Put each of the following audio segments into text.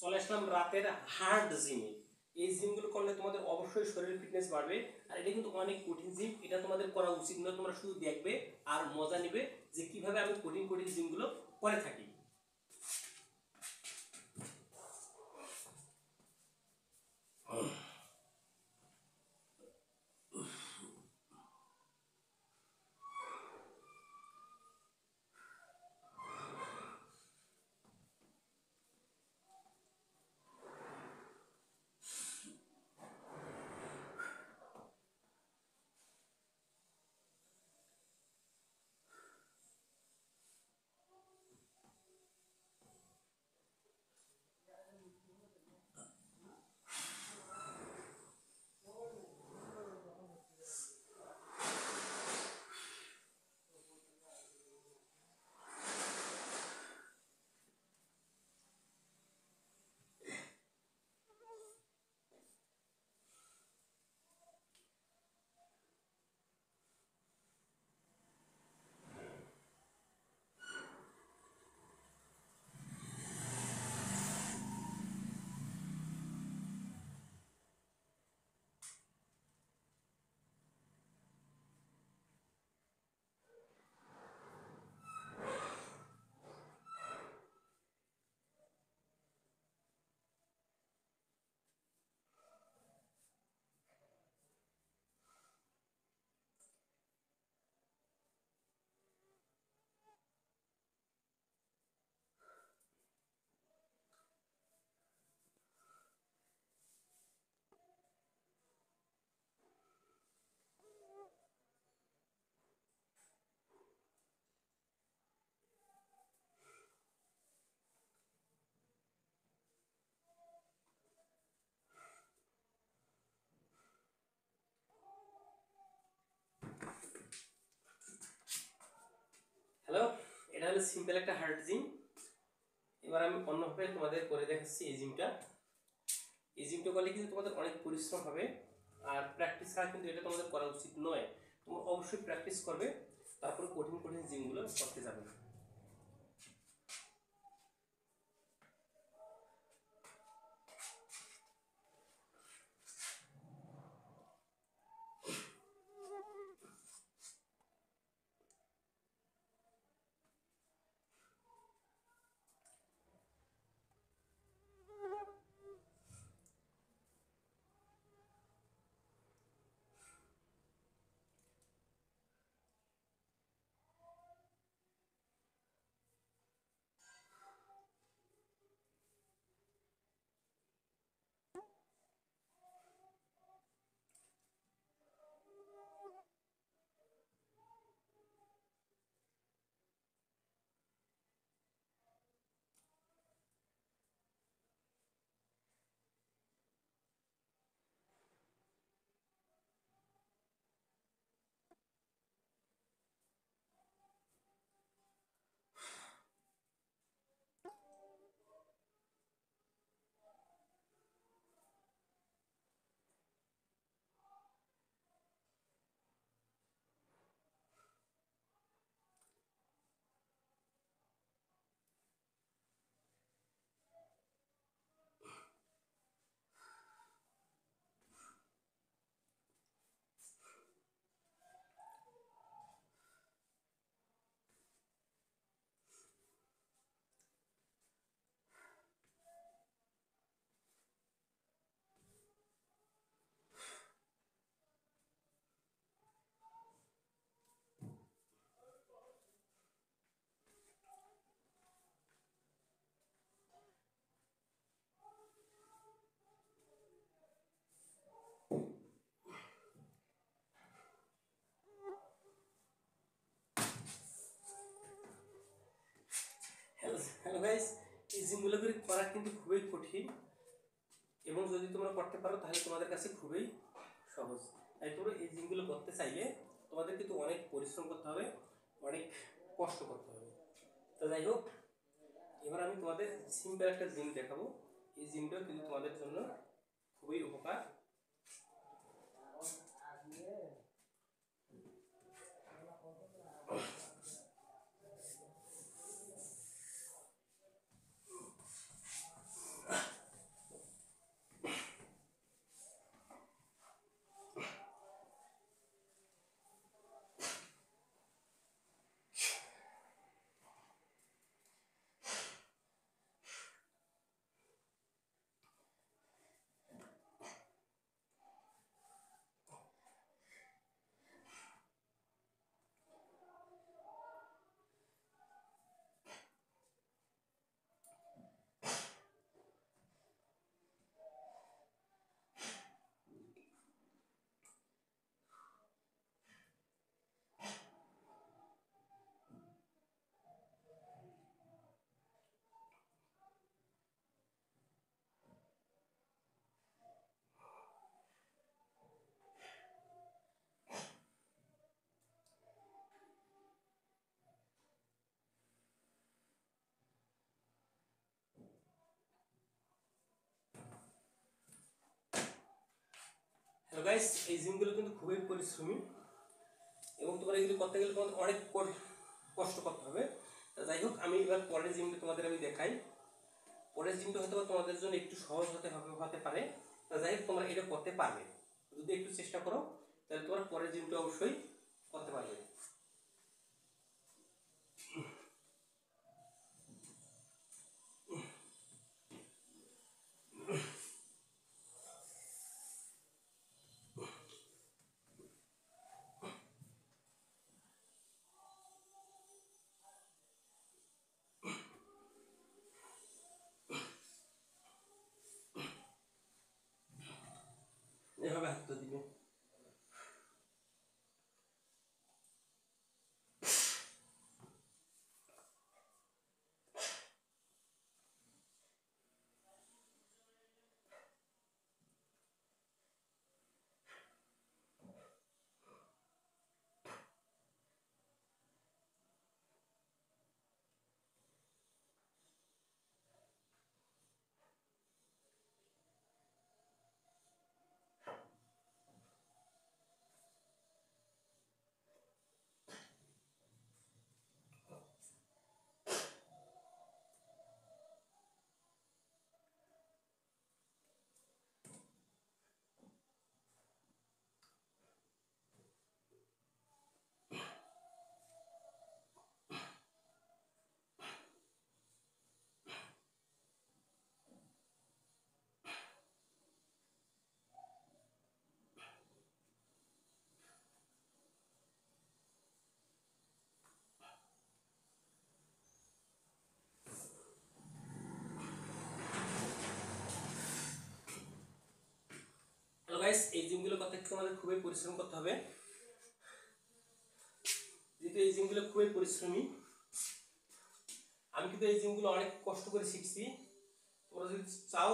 চলে আসলাম রাতের হার্ড জিমে। এই জিমগুলো করলে তোমাদের অবশ্যই শরীরের ফিটনেস বাড়বে। আর এটা কিন্তু অনেক কঠিন জিম, এটা তোমাদের করা উচিত নয়। তোমরা শুধু দেখবে আর মজা নেবে যে কিভাবে আমি কঠিন কঠিন জিমগুলো করে থাকি। হ্যালো, এটা হলো সিম্পল একটা হার্ড জিম। এবার আমি অন্যভাবে তোমাদের করে দেখাচ্ছি এই জিমটা। এই জিমটা করলে কিন্তু তোমাদের অনেক পরিশ্রম হবে, আর প্র্যাকটিস ছাড়া কিন্তু এটা তোমাদের করা উচিত নয়। তোমরা অবশ্যই প্র্যাকটিস করবে, তারপরে কঠিন কঠিন জিমগুলো করতে যাবে। হ্যালো গাইস, এই জিমগুলো করা কিন্তু খুবই কঠিন, এবং যদি তোমরা করতে পারো তাহলে তোমাদের কাছে খুবই সহজ। তাই তোমরা এই জিমগুলো করতে চাইলে তোমাদের কিন্তু অনেক পরিশ্রম করতে হবে, অনেক কষ্ট করতে হবে। তো যাই হোক, এবার আমি তোমাদের সিম্পল একটা জিম দেখাবো। এই জিমটাও কিন্তু তোমাদের জন্য খুবই উপকার। গাইস এই জিমগুলো কিন্তু খুবই পরিশ্রমী এবং তোমরা এগুলো করতে গেলে তোমাদের অনেক কষ্ট করতে হবে। যাই হোক, আমি এবার পরের জিমটা তোমাদের আমি দেখাই। পরের জিমটা হয়তো তোমাদের জন্য একটু সহজ হতে পারে। যাই হোক, তোমরা এটা করতে পারবে যদি একটু চেষ্টা করো, তাহলে তোমরা পরের জিমটা অবশ্যই করতে পারবে। এভাবে হাতটা দিবে। হ্যালো গাইস, এই জিমগুলো করতে তোমাদের খুবই পরিশ্রম করতে হবে। যেহেতু এই জিমগুলো খুবই পরিশ্রমী, আমি কিন্তু এই জিমগুলো অনেক কষ্ট করে শিখছি। তোমরা যদি চাও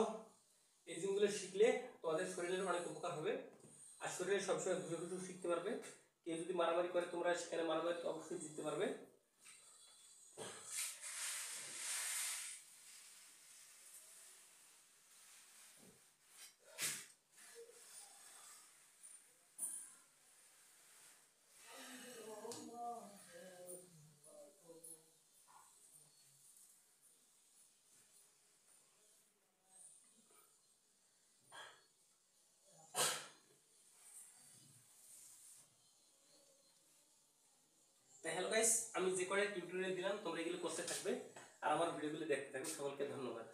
এই জিমগুলো শিখলে তোমাদের শরীরের অনেক উপকার হবে, আর শরীরে সবসময় ঘুরে ঘুরে শিখতে পারবে। কেউ যদি মারামারি করে তোমরা সেখানে মারামারি অবশ্যই জিততে পারবে। তাই হ্যালো গাইস, আমি যে কয়টা টিউটোরিয়াল দিলাম তোমরা এগুলো করতে থাকবে আর আমার ভিডিওগুলো দেখতে থাকবে। সকলকে ধন্যবাদ।